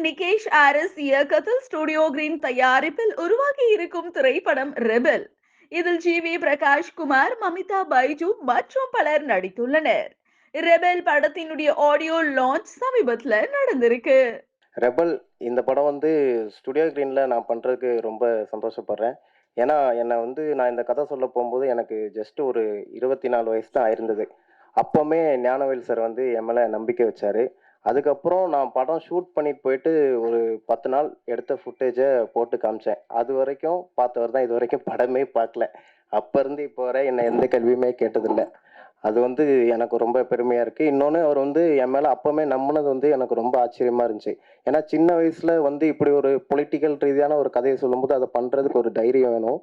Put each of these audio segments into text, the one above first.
Nikesh Aries இயக்கத்தில் studio green தயாரிப்பில் உருவாகி இருக்கும் திரைப்படம் ரெபெல். இதில் ஜி.வி. பிரகாஷ் குமார், மமிதா பைஜு மற்றும் பலர் நடித்துள்ளனர். ரெபெல் படத்தினுடைய ஆடியோ லான்ச் சமீபத்துல நடந்திருக்கு. ரெபல் இந்த படம் வந்து ஸ்டுடியோ கிரீனில் நான் பண்ணுறதுக்கு ரொம்ப சந்தோஷப்படுறேன். ஏன்னா நான் இந்த கதை சொல்ல போகும்போது எனக்கு ஜஸ்ட் ஒரு 24 வயசு தான் ஆயிருந்தது. அப்போவுமே ஞானவேல் சார் வந்து என் மேலே நம்பிக்கை வச்சார். அதுக்கப்புறம் நான் படம் ஷூட் பண்ணிட்டு போயிட்டு ஒரு 10 நாள் எடுத்த ஃபுட்டேஜை போட்டு காமிச்சேன். அது வரைக்கும் பார்த்தவர் தான் இது வரைக்கும் படமே பார்க்கல. அப்போ இருந்து இப்போ வரை என்னை எந்த கேள்வியுமே கேட்டதில்லை. அது வந்து எனக்கு ரொம்ப பெருமையாக இருக்குது. இன்னொன்று அவர் வந்து என் மேலே அப்போவுமே நம்பினது வந்து எனக்கு ரொம்ப ஆச்சரியமாக இருந்துச்சு. ஏன்னா சின்ன வயசில் வந்து இப்படி ஒரு பொலிட்டிக்கல் ரீதியான ஒரு கதையை சொல்லும்போது அதை பண்ணுறதுக்கு ஒரு தைரியம் வேணும்.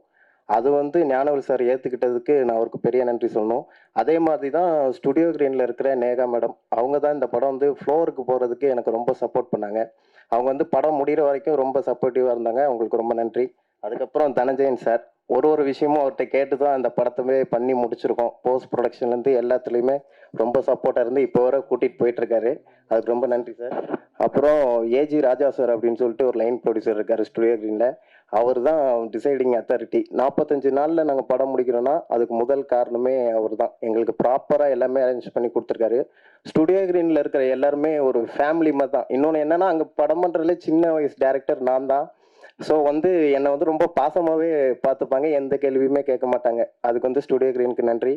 அது வந்து ஞானவேல் சார் ஏற்றுக்கிட்டதுக்கு நான் அவருக்கு பெரிய நன்றி சொல்லணும். அதே மாதிரி தான் ஸ்டுடியோ கிரீனில் இருக்கிற நேகா மேடம், அவங்க தான் இந்த படம் வந்து ஃப்ளோருக்கு போகிறதுக்கு எனக்கு ரொம்ப சப்போர்ட் பண்ணாங்க. அவங்க வந்து படம் முடிகிற வரைக்கும் ரொம்ப சப்போர்ட்டிவாக இருந்தாங்க. அவங்களுக்கு ரொம்ப நன்றி. அதுக்கப்புறம் தனஞ்சயன் சார், ஒரு விஷயமும் அவர்கிட்ட கேட்டு தான் அந்த படத்தவே பண்ணி முடிச்சிருக்கோம். போஸ்ட் ப்ரொடக்ஷன்லேருந்து எல்லாத்துலேயுமே ரொம்ப சப்போர்ட்டாக இருந்து இப்போ வர கூட்டிகிட்டு போயிட்டுருக்காரு. அதுக்கு ரொம்ப நன்றி சார். அப்புறம் ஏஜி ராஜா சார் அப்படின்னு சொல்லிட்டு ஒரு லைன் ப்ரொடியூசர் இருக்கார் ஸ்டுடியோ கிரீனில். அவர் தான் டிசைடிங் அத்தாரிட்டி. 45 நாளில் நாங்கள் படம் முடிக்கிறோன்னா அதுக்கு முதல் காரணமே அவர் தான். எங்களுக்கு ப்ராப்பராக எல்லாமே அரேஞ்ச் பண்ணி கொடுத்துருக்காரு. ஸ்டுடியோ கிரீனில் இருக்கிற எல்லாருமே ஒரு ஃபேமிலி மாதிரி தான். இன்னொன்று என்னென்னா, அங்கே படம் பண்ணுறதுல சின்ன வயசு டேரக்டர் நான் தான். ஸோ வந்து என்னை வந்து ரொம்ப பாசமாகவே பார்த்துப்பாங்க. எந்த கேள்வியுமே கேட்க மாட்டாங்க. அதுக்கு வந்து ஸ்டுடியோ கிரீனுக்கு நன்றி.